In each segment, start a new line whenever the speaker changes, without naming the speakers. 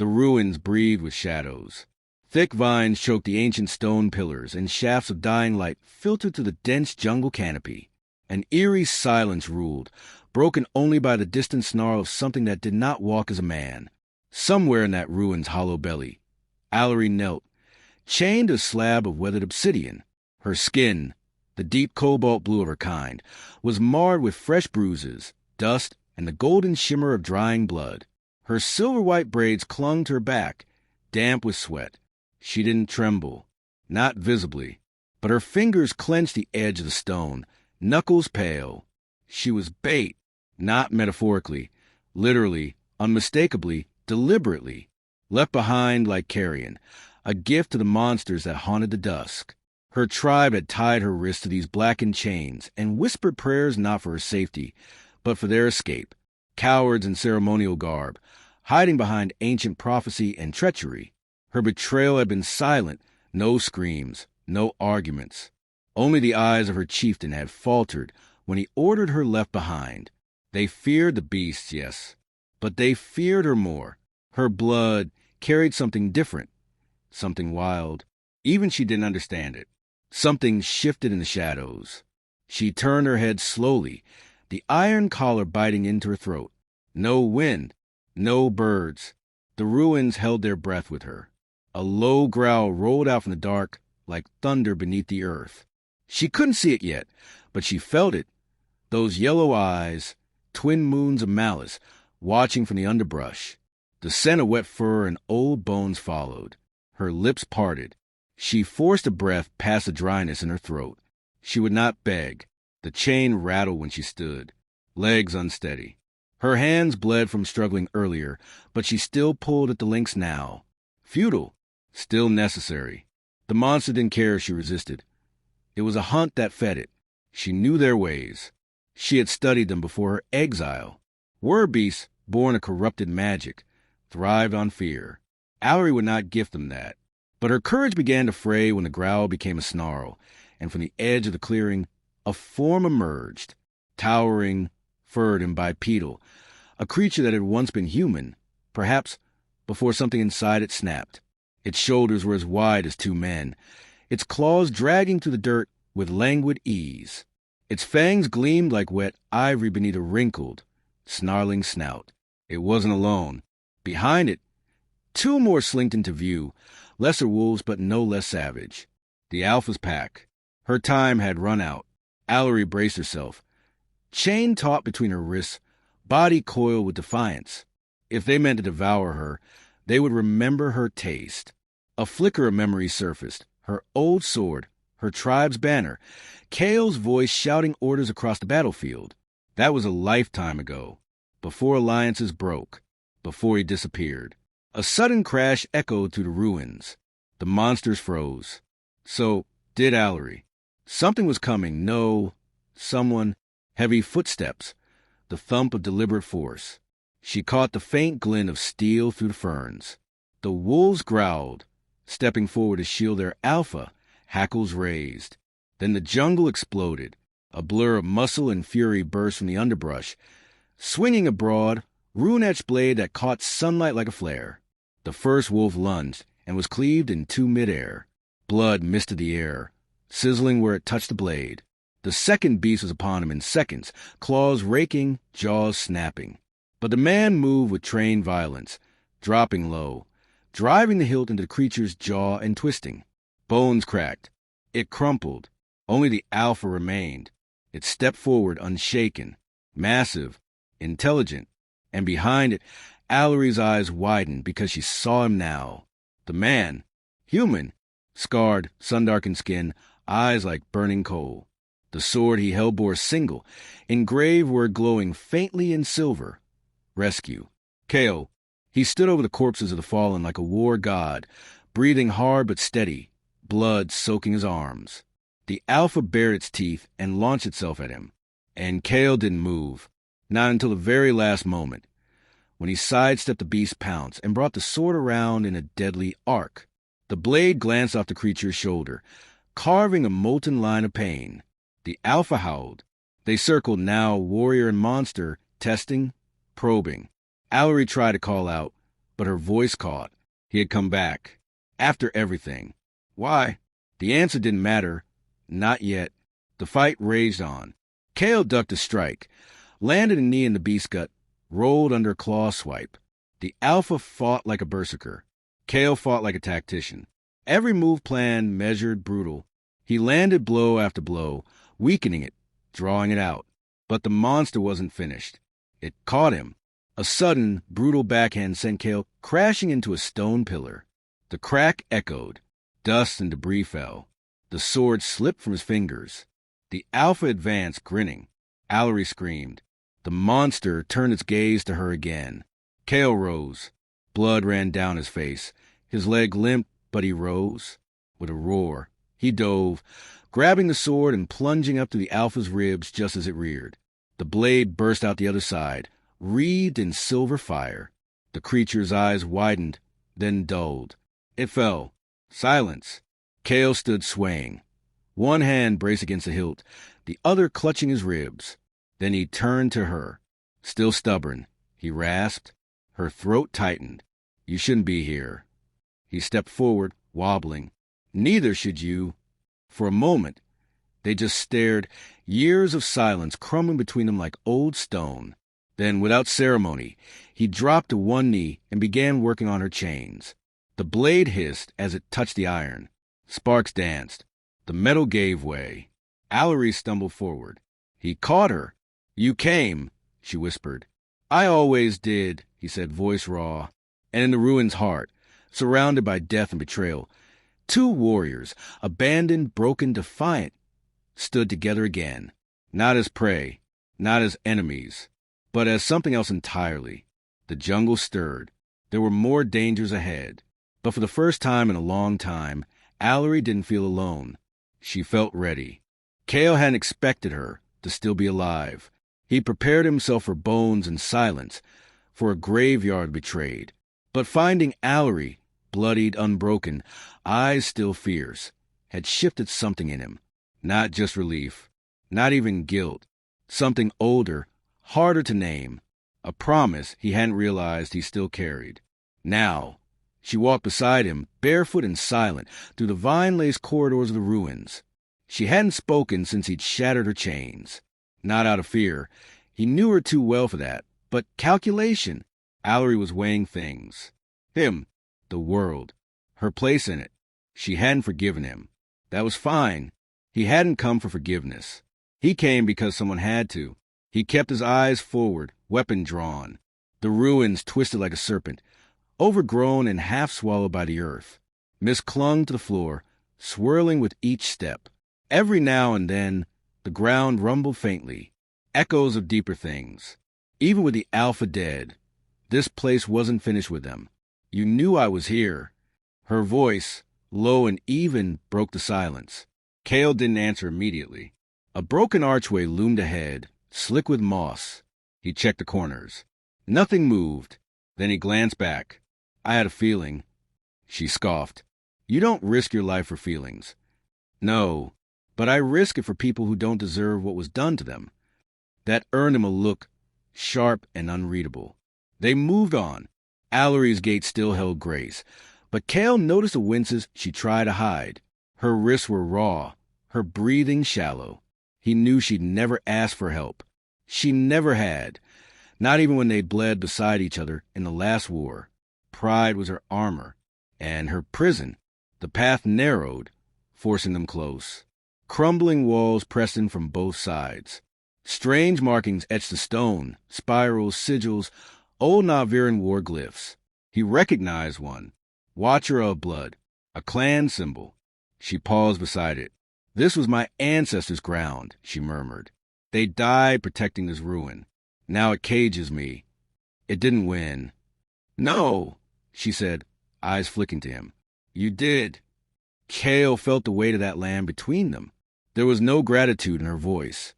The ruins breathed with shadows. Thick vines choked the ancient stone pillars, and shafts of dying light filtered through the dense jungle canopy. An eerie silence ruled, broken only by the distant snarl of something that did not walk as a man. Somewhere in that ruin's hollow belly, Allery knelt, chained to a slab of weathered obsidian. Her skin, the deep cobalt blue of her kind, was marred with fresh bruises, dust, and the golden shimmer of drying blood. Her silver-white braids clung to her back, damp with sweat. She didn't tremble, not visibly, but her fingers clenched the edge of the stone, knuckles pale. She was bait, not metaphorically, literally, unmistakably, deliberately, left behind like carrion, a gift to the monsters that haunted the dusk. Her tribe had tied her wrists to these blackened chains and whispered prayers not for her safety, but for their escape. Cowards in ceremonial garb, hiding behind ancient prophecy and treachery. Her betrayal had been silent, no screams, no arguments. Only the eyes of her chieftain had faltered when he ordered her left behind. They feared the beasts, yes, but they feared her more. Her blood carried something different, something wild. Even she didn't understand it. Something shifted in the shadows. She turned her head slowly, the iron collar biting into her throat. No wind, no birds. The ruins held their breath with her. A low growl rolled out from the dark like thunder beneath the earth. She couldn't see it yet, but she felt it. Those yellow eyes, twin moons of malice, watching from the underbrush. The scent of wet fur and old bones followed. Her lips parted. She forced a breath past the dryness in her throat. She would not beg. The chain rattled when she stood, legs unsteady. Her hands bled from struggling earlier, but she still pulled at the links now. Futile, still necessary. The monster didn't care if she resisted. It was a hunt that fed it. She knew their ways. She had studied them before her exile. Were beasts born of corrupted magic, thrived on fear. Allery would not gift them that. But her courage began to fray when the growl became a snarl, and from the edge of the clearing, a form emerged, towering, furred and bipedal, a creature that had once been human, perhaps before something inside it snapped. Its shoulders were as wide as two men, its claws dragging through the dirt with languid ease. Its fangs gleamed like wet ivory beneath a wrinkled, snarling snout. It wasn't alone. Behind it, two more slinked into view, lesser wolves but no less savage. The Alpha's pack. Her time had run out. Allery braced herself, chain taut between her wrists, body coiled with defiance. If they meant to devour her, they would remember her taste. A flicker of memory surfaced. Her old sword, her tribe's banner, Kale's voice shouting orders across the battlefield. That was a lifetime ago, before alliances broke, before he disappeared. A sudden crash echoed through the ruins. The monsters froze. So did Allery. Something was coming. No, someone. Heavy footsteps. The thump of deliberate force. She caught the faint glint of steel through the ferns. The wolves growled, stepping forward to shield their alpha, hackles raised. Then the jungle exploded. A blur of muscle and fury burst from the underbrush, swinging a broad, rune-etched blade that caught sunlight like a flare. The first wolf lunged and was cleaved in two midair. Blood misted the air, sizzling where it touched the blade. The second beast was upon him in seconds, claws raking, jaws snapping. But the man moved with trained violence, dropping low, driving the hilt into the creature's jaw and twisting. Bones cracked. It crumpled. Only the alpha remained. It stepped forward unshaken, massive, intelligent, and behind it, Allery's eyes widened because she saw him now. The man, human, scarred, sun-darkened skin, eyes like burning coal. The sword he held bore a single, engraved word glowing faintly in silver. Rescue. Kale. He stood over the corpses of the fallen like a war god, breathing hard but steady, blood soaking his arms. The alpha bared its teeth and launched itself at him, and Kale didn't move, not until the very last moment, when he sidestepped the beast's pounce and brought the sword around in a deadly arc. The blade glanced off the creature's shoulder, carving a molten line of pain. The alpha howled. They circled now, warrior and monster, testing, probing. Allery tried to call out, but her voice caught. He had come back. After everything. Why? The answer didn't matter. Not yet. The fight raged on. Kale ducked a strike, landed a knee in the beast's gut, rolled under a claw swipe. The alpha fought like a berserker. Kale fought like a tactician. Every move planned, measured, brutal. He landed blow after blow, weakening it, drawing it out. But the monster wasn't finished. It caught him. A sudden, brutal backhand sent Kale crashing into a stone pillar. The crack echoed. Dust and debris fell. The sword slipped from his fingers. The alpha advanced, grinning. Allery screamed. The monster turned its gaze to her again. Kale rose. Blood ran down his face. His leg limped, but he rose. With a roar, he dove, grabbing the sword and plunging up to the alpha's ribs just as it reared. The blade burst out the other side, wreathed in silver fire. The creature's eyes widened, then dulled. It fell. Silence. Kale stood swaying. One hand braced against the hilt, the other clutching his ribs. Then he turned to her. Still stubborn, he rasped. Her throat tightened. You shouldn't be here. He stepped forward, wobbling. Neither should you. For a moment, they just stared, years of silence crumbling between them like old stone. Then, without ceremony, he dropped to one knee and began working on her chains. The blade hissed as it touched the iron. Sparks danced. The metal gave way. Allery stumbled forward. He caught her. You came, she whispered. I always did, he said, voice raw. And in the ruin's heart, surrounded by death and betrayal, two warriors, abandoned, broken, defiant, stood together again. Not as prey, not as enemies, but as something else entirely. The jungle stirred. There were more dangers ahead. But for the first time in a long time, Allery didn't feel alone. She felt ready. Kale hadn't expected her to still be alive. He prepared himself for bones and silence, for a graveyard betrayed. But finding Allery, bloodied, unbroken, eyes still fierce, had shifted something in him. Not just relief, not even guilt. Something older, harder to name. A promise he hadn't realized he still carried. Now, she walked beside him, barefoot and silent, through the vine-laced corridors of the ruins. She hadn't spoken since he'd shattered her chains. Not out of fear. He knew her too well for that. But calculation. Allery was weighing things. Him. The world. Her place in it. She hadn't forgiven him. That was fine. He hadn't come for forgiveness. He came because someone had to. He kept his eyes forward, weapon drawn. The ruins twisted like a serpent, overgrown and half-swallowed by the earth. Mist clung to the floor, swirling with each step. Every now and then, the ground rumbled faintly, echoes of deeper things. Even with the alpha dead, this place wasn't finished with them. You knew I was here. Her voice, low and even, broke the silence. Kale didn't answer immediately. A broken archway loomed ahead, slick with moss. He checked the corners. Nothing moved. Then he glanced back. I had a feeling. She scoffed. You don't risk your life for feelings. No, but I risk it for people who don't deserve what was done to them. That earned him a look, sharp and unreadable. They moved on. Allery's gait still held grace, but Kale noticed the winces she tried to hide. Her wrists were raw, her breathing shallow. He knew she'd never asked for help. She never had, not even when they bled beside each other in the last war. Pride was her armor, and her prison. The path narrowed, forcing them close. Crumbling walls pressed in from both sides. Strange markings etched the stone, spirals, sigils, old Naviran war glyphs. He recognized one, Watcher of Blood, a clan symbol. She paused beside it. This was my ancestors' ground, she murmured. They died protecting this ruin. Now it cages me. It didn't win. No, she said, eyes flicking to him. You did. Kale felt the weight of that land between them. There was no gratitude in her voice,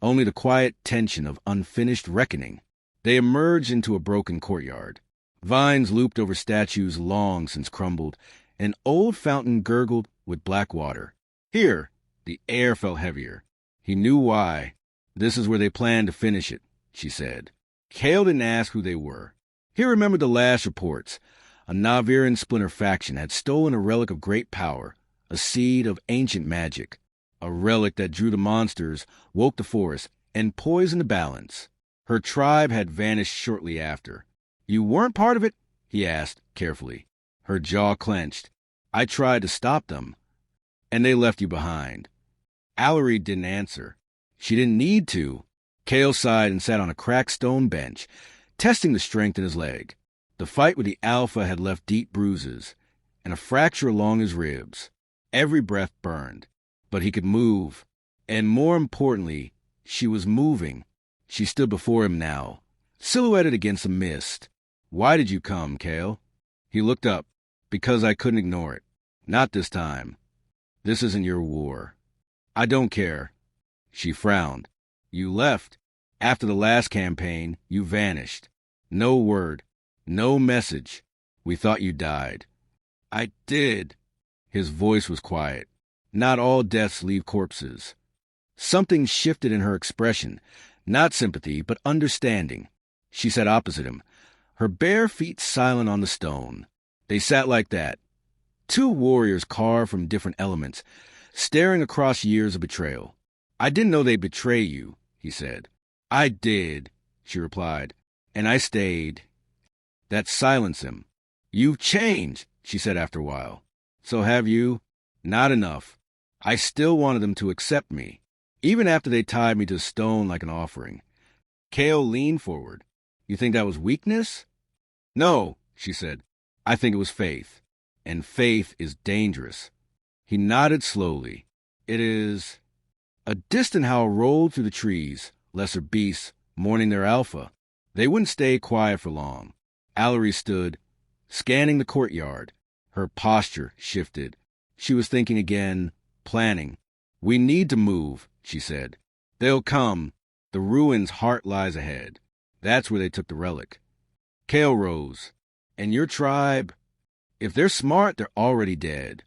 only the quiet tension of unfinished reckoning. They emerged into a broken courtyard. Vines looped over statues long since crumbled. An old fountain gurgled with black water. Here, the air felt heavier. He knew why. This is where they planned to finish it, she said. Kale didn't ask who they were. He remembered the last reports. A Naviran splinter faction had stolen a relic of great power, a seed of ancient magic, a relic that drew the monsters, woke the forest, and poisoned the balance. Her tribe had vanished shortly after. You weren't part of it? He asked, carefully. Her jaw clenched. I tried to stop them, and they left you behind. Allery didn't answer. She didn't need to. Kale sighed and sat on a cracked stone bench, testing the strength in his leg. The fight with the Alpha had left deep bruises, and a fracture along his ribs. Every breath burned, but he could move. And more importantly, she was moving. She stood before him now, silhouetted against the mist. Why did you come, Kale? He looked up. Because I couldn't ignore it. Not this time. This isn't your war. I don't care. She frowned. You left. After the last campaign, you vanished. No word. No message. We thought you died. I did. His voice was quiet. Not all deaths leave corpses. Something shifted in her expression. Not sympathy, but understanding. She sat opposite him, her bare feet silent on the stone. They sat like that, two warriors carved from different elements, staring across years of betrayal. I didn't know they'd betray you, he said. I did, she replied, and I stayed. That silenced him. You've changed, she said after a while. So have you? Not enough. I still wanted them to accept me, even after they tied me to a stone like an offering. Kale leaned forward. You think that was weakness? No, she said. I think it was faith, and faith is dangerous. He nodded slowly. It is. A distant howl rolled through the trees, lesser beasts mourning their alpha. They wouldn't stay quiet for long. Allery stood, scanning the courtyard. Her posture shifted. She was thinking again, planning. We need to move, she said. They'll come. The ruin's heart lies ahead. That's where they took the relic. Kale rose. And your tribe, if they're smart, they're already dead.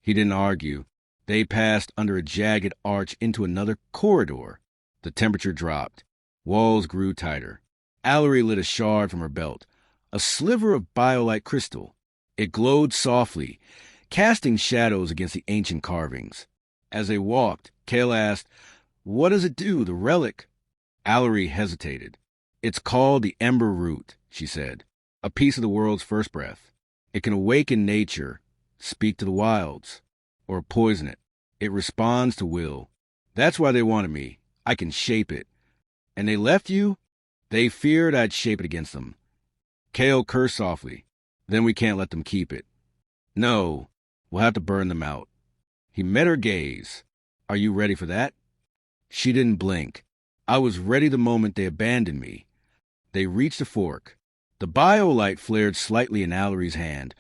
He didn't argue. They passed under a jagged arch into another corridor. The temperature dropped. Walls grew tighter. Allery lit a shard from her belt, a sliver of biolite crystal. It glowed softly, casting shadows against the ancient carvings. As they walked, Kale asked, What does it do, the relic? Allery hesitated. It's called the Ember Root, she said. A piece of the world's first breath. It can awaken nature, speak to the wilds, or poison it. It responds to will. That's why they wanted me. I can shape it. And they left you? They feared I'd shape it against them. Kale cursed softly. Then we can't let them keep it. No, we'll have to burn them out. He met her gaze. Are you ready for that? She didn't blink. I was ready the moment they abandoned me. They reached a fork. The biolight flared slightly in Allery's hand,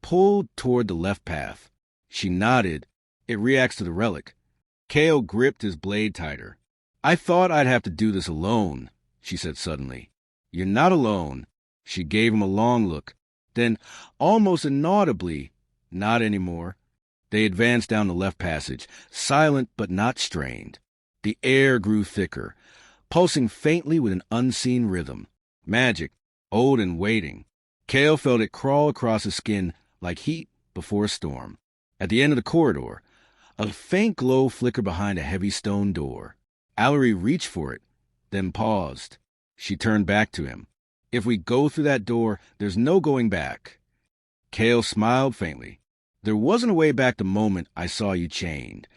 pulled toward the left path. She nodded. It reacts to the relic. Kale gripped his blade tighter. I thought I'd have to do this alone, she said suddenly. You're not alone. She gave him a long look. Then, almost inaudibly, not anymore. They advanced down the left passage, silent but not strained. The air grew thicker, pulsing faintly with an unseen rhythm. Magic. Old and waiting. Kale felt it crawl across his skin like heat before a storm. At the end of the corridor, a faint glow flickered behind a heavy stone door. Allery reached for it, then paused. She turned back to him. If we go through that door, there's no going back. Kale smiled faintly. There wasn't a way back the moment I saw you chained.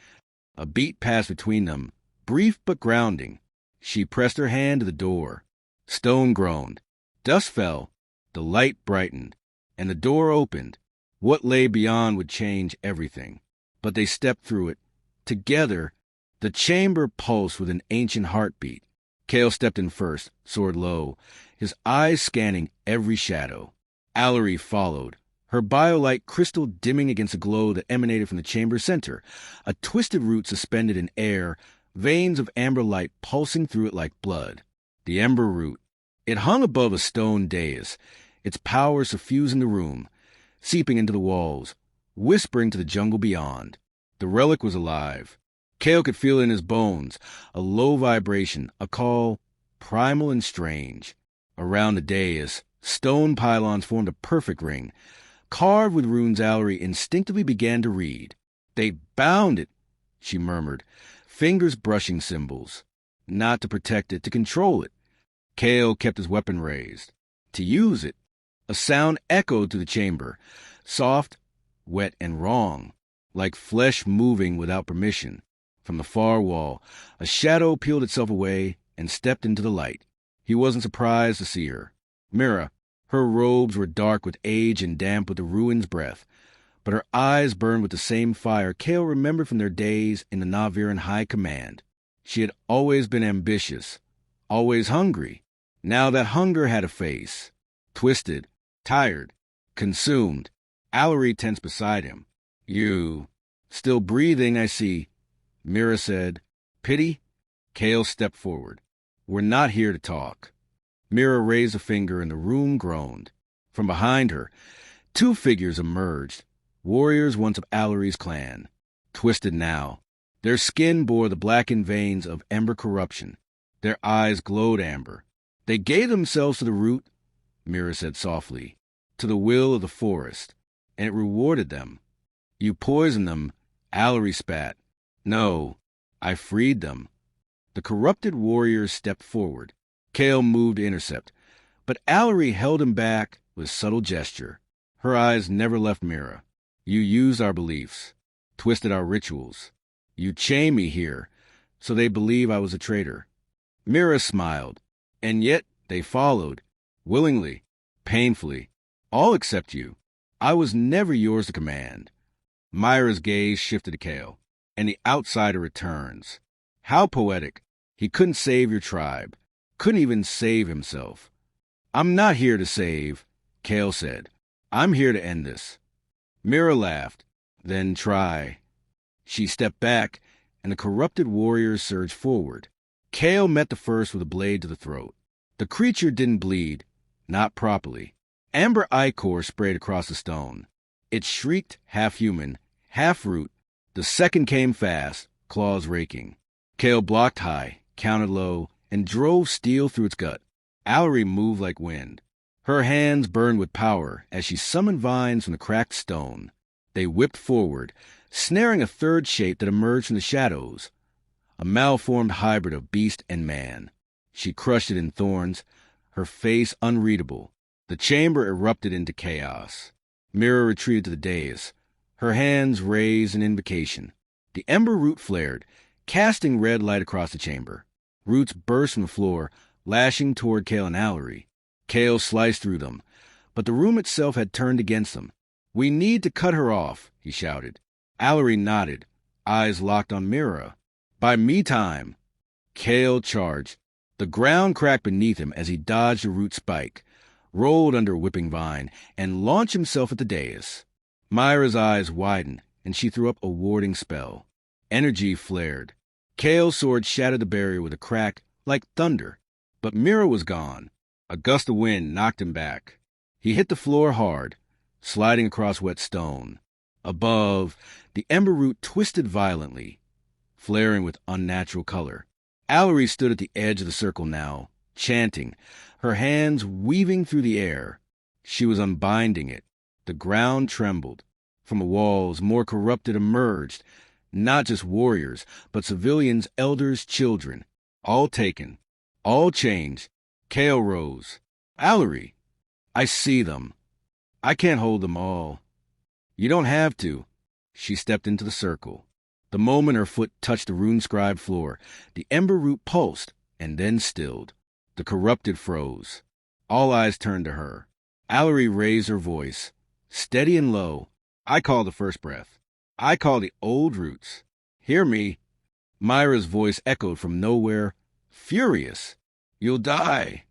A beat passed between them, brief but grounding. She pressed her hand to the door. Stone groaned. Dust fell, the light brightened, and the door opened. What lay beyond would change everything. But they stepped through it. Together, the chamber pulsed with an ancient heartbeat. Kale stepped in first, sword low, his eyes scanning every shadow. Allery followed, her biolight crystal dimming against a glow that emanated from the chamber's center, a twisted root suspended in air, veins of amber light pulsing through it like blood. The Ember Root. It hung above a stone dais, its power suffusing the room, seeping into the walls, whispering to the jungle beyond. The relic was alive. Kale could feel it in his bones, a low vibration, a call, primal and strange. Around the dais, Stone pylons formed a perfect ring, carved with runes. Allery instinctively began to read. "They bound it," she murmured, fingers brushing symbols. Not to protect it, to control it. Kale kept his weapon raised. To use it. A sound echoed through the chamber, soft, wet, and wrong, like flesh moving without permission. From the far wall, a shadow peeled itself away and stepped into the light. He wasn't surprised to see her. Mira. Her robes were dark with age and damp with the ruin's breath, but her eyes burned with the same fire Kale remembered from their days in the Naviran High Command. She had always been ambitious, always hungry. Now that hunger had a face. Twisted, tired, consumed. Allery tensed beside him. "You... still breathing, I see," Mira said. "Pity?" Kale stepped forward. "We're not here to talk." Mira raised a finger and the room groaned. From behind her, two figures emerged, warriors once of Allery's clan. Twisted now. Their skin bore the blackened veins of ember corruption. Their eyes glowed amber. "They gave themselves to the root," Mira said softly, "to the will of the forest, and it rewarded them. You poisoned them," Allery spat. "No, I freed them." The corrupted warriors stepped forward. Kale moved to intercept, but Allery held him back with subtle gesture. Her eyes never left Mira. "You used our beliefs, twisted our rituals. You chained me here, so they believe I was a traitor." Mira smiled. "And yet they followed, willingly, painfully, all except you. I was never yours to command." Myra's gaze shifted to Kale, and the outsider returns. How poetic. He couldn't save your tribe. Couldn't even save himself. "I'm not here to save," Kale said. "I'm here to end this." Mira laughed. "Then try." She stepped back, and the corrupted warriors surged forward. Kale met the first with a blade to the throat. The creature didn't bleed, not properly. Amber ichor sprayed across the stone. It shrieked, half human, half root. The second came fast, claws raking. Kale blocked high, counted low, and drove steel through its gut. Allery moved like wind. Her hands burned with power as she summoned vines from the cracked stone. They whipped forward, snaring a third shape that emerged from the shadows, a malformed hybrid of beast and man. She crushed it in thorns, her face unreadable. The chamber erupted into chaos. Mira retreated to the dais, her hands raised in invocation. The ember root flared, casting red light across the chamber. Roots burst from the floor, lashing toward Kale and Allery. Kale sliced through them, but the room itself had turned against them. "We need to cut her off," he shouted. Allery nodded, eyes locked on Mira. "By me time." Kale charged. The ground cracked beneath him as he dodged a root spike, rolled under a whipping vine, and launched himself at the dais. Myra's eyes widened, and she threw up a warding spell. Energy flared. Kale's sword shattered the barrier with a crack like thunder, but Mira was gone. A gust of wind knocked him back. He hit the floor hard, sliding across wet stone. Above, the ember root twisted violently, flaring with unnatural color. Allery stood at the edge of the circle now, chanting, her hands weaving through the air. She was unbinding it. The ground trembled. From the walls, more corrupted emerged, not just warriors, but civilians, elders, children. All taken, all changed. Kale rose. "Allery, I see them. I can't hold them all." "You don't have to." She stepped into the circle. The moment her foot touched the rune-scribed floor, the ember root pulsed and then stilled. The corrupted froze. All eyes turned to her. Allery raised her voice, steady and low. "I call the first breath. I call the old roots. Hear me." Myra's voice echoed from nowhere, furious. "You'll die."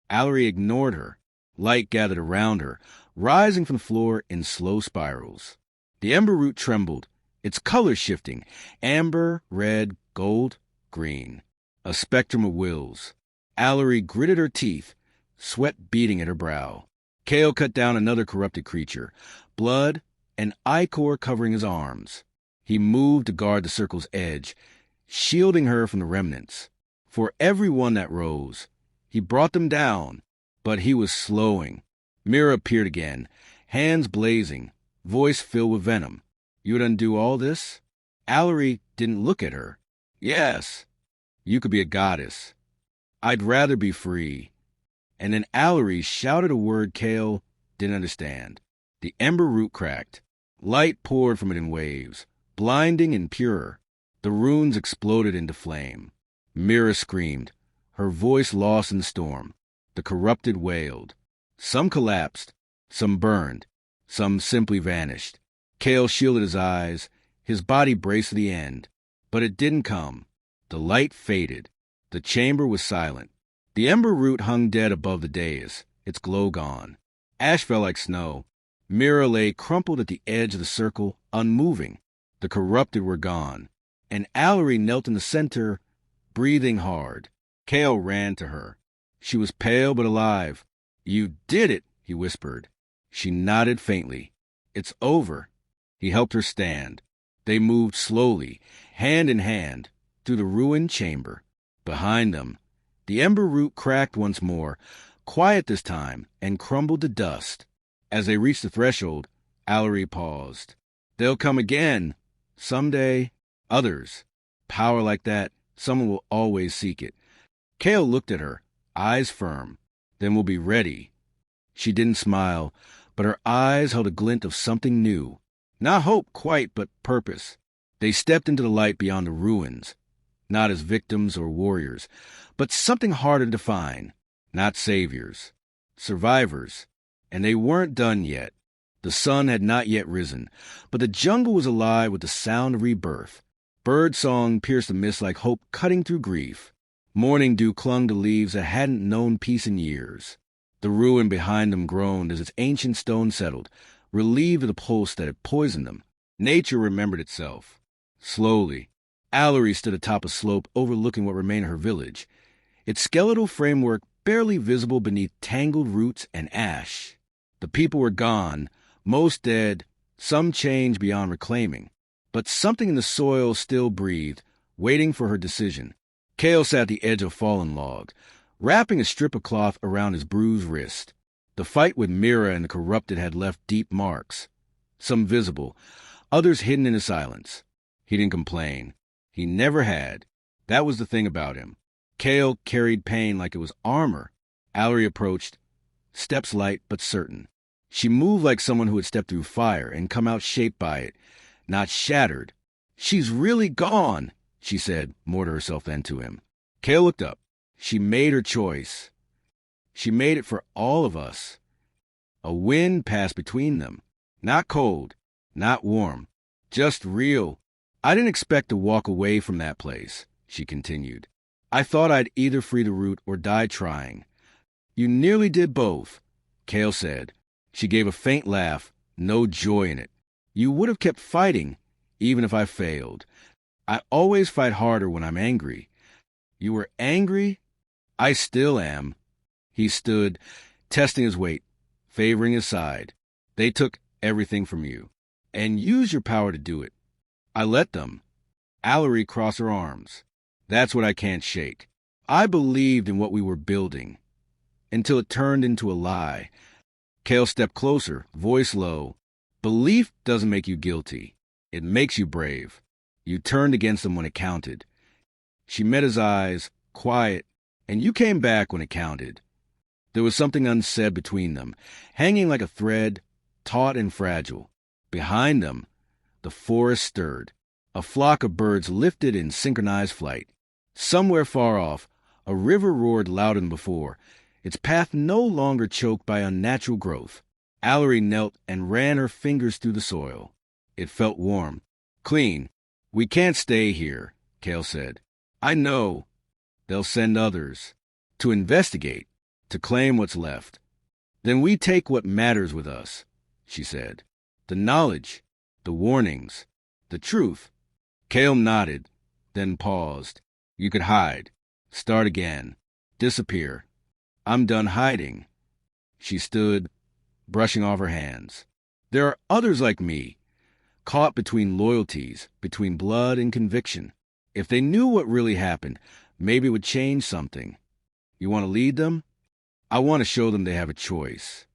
Allery ignored her. Light gathered around her, rising from the floor in slow spirals. The ember root trembled, its color shifting, amber, red, gold, green. A spectrum of wills. Allery gritted her teeth, sweat beading at her brow. Kale cut down another corrupted creature, blood and ichor covering his arms. He moved to guard the circle's edge, shielding her from the remnants. For every one that rose, he brought them down, but he was slowing, Mira appeared again, hands blazing, voice filled with venom. You'd undo all this? Allery didn't look at her. Yes. You could be a goddess. I'd rather be free. And then Allery shouted a word Kale didn't understand. The ember root cracked. Light poured from it in waves, blinding and pure. The runes exploded into flame. Mira screamed, her voice lost in the storm. The corrupted wailed. Some collapsed, some burned, some simply vanished. Kale shielded his eyes, his body braced for the end. But it didn't come. The light faded. The chamber was silent. The ember root hung dead above the dais, its glow gone. Ash fell like snow. Mira lay crumpled at the edge of the circle, unmoving. The corrupted were gone. And Allery knelt in the center, breathing hard. Kale ran to her. She was pale but alive. You did it, he whispered. She nodded faintly. It's over. He helped her stand. They moved slowly, hand in hand, through the ruined chamber. Behind them, the ember root cracked once more, quiet this time, and crumbled to dust. As they reached the threshold, Allery paused. They'll come again. Someday. Others. Power like that, someone will always seek it. Kale looked at her, eyes firm. Then we'll be ready. She didn't smile, but her eyes held a glint of something new. Not hope quite, but purpose. They stepped into the light beyond the ruins, not as victims or warriors, but something harder to define. Not saviors. Survivors. And they weren't done yet. The sun had not yet risen, but the jungle was alive with the sound of rebirth. Bird song pierced the mist like hope cutting through grief. Morning dew clung to leaves that hadn't known peace in years. The ruin behind them groaned as its ancient stone settled, relieved of the pulse that had poisoned them. Nature remembered itself. Slowly, Allery stood atop a slope overlooking what remained of her village, its skeletal framework barely visible beneath tangled roots and ash. The people were gone, most dead, some changed beyond reclaiming. But something in the soil still breathed, waiting for her decision. Kale sat at the edge of a fallen log, wrapping a strip of cloth around his bruised wrist. The fight with Mira and the corrupted had left deep marks, some visible, others hidden in the silence. He didn't complain. He never had. That was the thing about him. Kale carried pain like it was armor. Allery approached, steps light but certain. She moved like someone who had stepped through fire and come out shaped by it, not shattered. She's really gone, she said, more to herself than to him. Kale looked up. She made her choice. She made it for all of us. A wind passed between them. Not cold, not warm, just real. I didn't expect to walk away from that place, she continued. I thought I'd either free the root or die trying. You nearly did both, Kale said. She gave a faint laugh, no joy in it. You would have kept fighting, even if I failed. I always fight harder when I'm angry. You were angry? I still am. He stood, testing his weight, favoring his side. They took everything from you, and used your power to do it. I let them. Allery crossed her arms. That's what I can't shake. I believed in what we were building, until it turned into a lie. Kale stepped closer, voice low. Belief doesn't make you guilty. It makes you brave. You turned against them when it counted. She met his eyes, quiet, and you came back when it counted. There was something unsaid between them, hanging like a thread, taut and fragile. Behind them, the forest stirred. A flock of birds lifted in synchronized flight. Somewhere far off, a river roared louder than before, its path no longer choked by unnatural growth. Allery knelt and ran her fingers through the soil. It felt warm, clean. We can't stay here, Kale said. I know. They'll send others. To investigate, to claim what's left. Then we take what matters with us, she said. The knowledge, the warnings, the truth. Kale nodded, then paused. You could hide, start again, disappear. I'm done hiding. She stood, brushing off her hands. There are others like me, caught between loyalties, between blood and conviction. If they knew what really happened, maybe it would change something. You want to lead them? I want to show them they have a choice.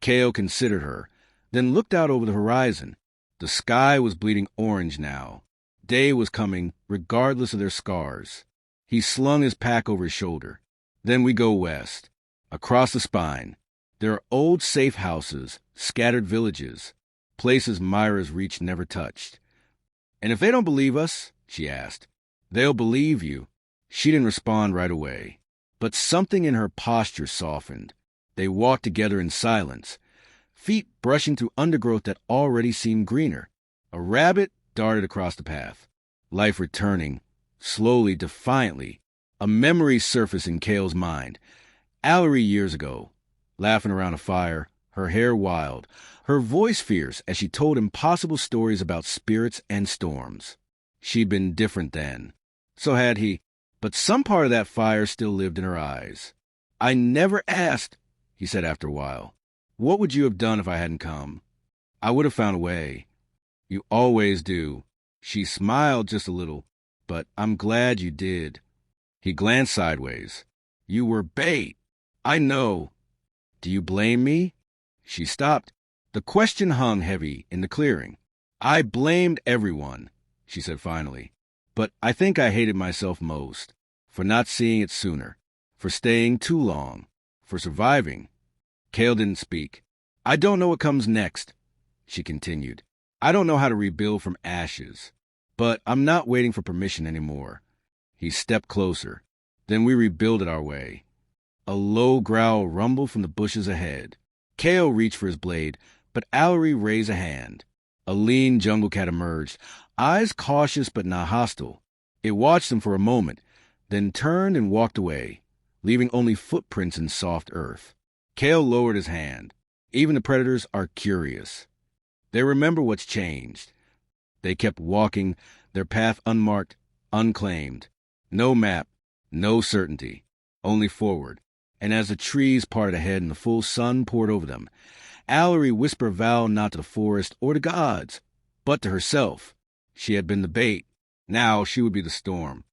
Kale considered her, then looked out over the horizon. The sky was bleeding orange now. Day was coming, regardless of their scars. He slung his pack over his shoulder. Then we go west. Across the spine, there are old safe houses, scattered villages, places Myra's reach never touched. And if they don't believe us, she asked, they'll believe you. She didn't respond right away, but something in her posture softened. They walked together in silence, feet brushing through undergrowth that already seemed greener. A rabbit darted across the path, life returning, slowly, defiantly. A memory surfaced in Kale's mind. Allery years ago, laughing around a fire, her hair wild, her voice fierce as she told impossible stories about spirits and storms. She'd been different then. So had he, but some part of that fire still lived in her eyes. I never asked, he said after a while. What would you have done if I hadn't come? I would have found a way. You always do. She smiled just a little, but I'm glad you did. He glanced sideways. You were bait. I know. Do you blame me? She stopped. The question hung heavy in the clearing. I blamed everyone, she said finally. But I think I hated myself most, for not seeing it sooner, for staying too long, for surviving. Kale didn't speak. I don't know what comes next, she continued. I don't know how to rebuild from ashes, but I'm not waiting for permission anymore. He stepped closer. Then we rebuilt it our way. A low growl rumbled from the bushes ahead. Kale reached for his blade, but Allery raised a hand. A lean jungle cat emerged, eyes cautious but not hostile. It watched them for a moment, then turned and walked away, leaving only footprints in soft earth. Kale lowered his hand. Even the predators are curious. They remember what's changed. They kept walking, their path unmarked, unclaimed. No map, no certainty, only forward. And as the trees parted ahead and the full sun poured over them, Allery whispered a vow not to the forest or the gods, but to herself. She had been the bait. Now she would be the storm.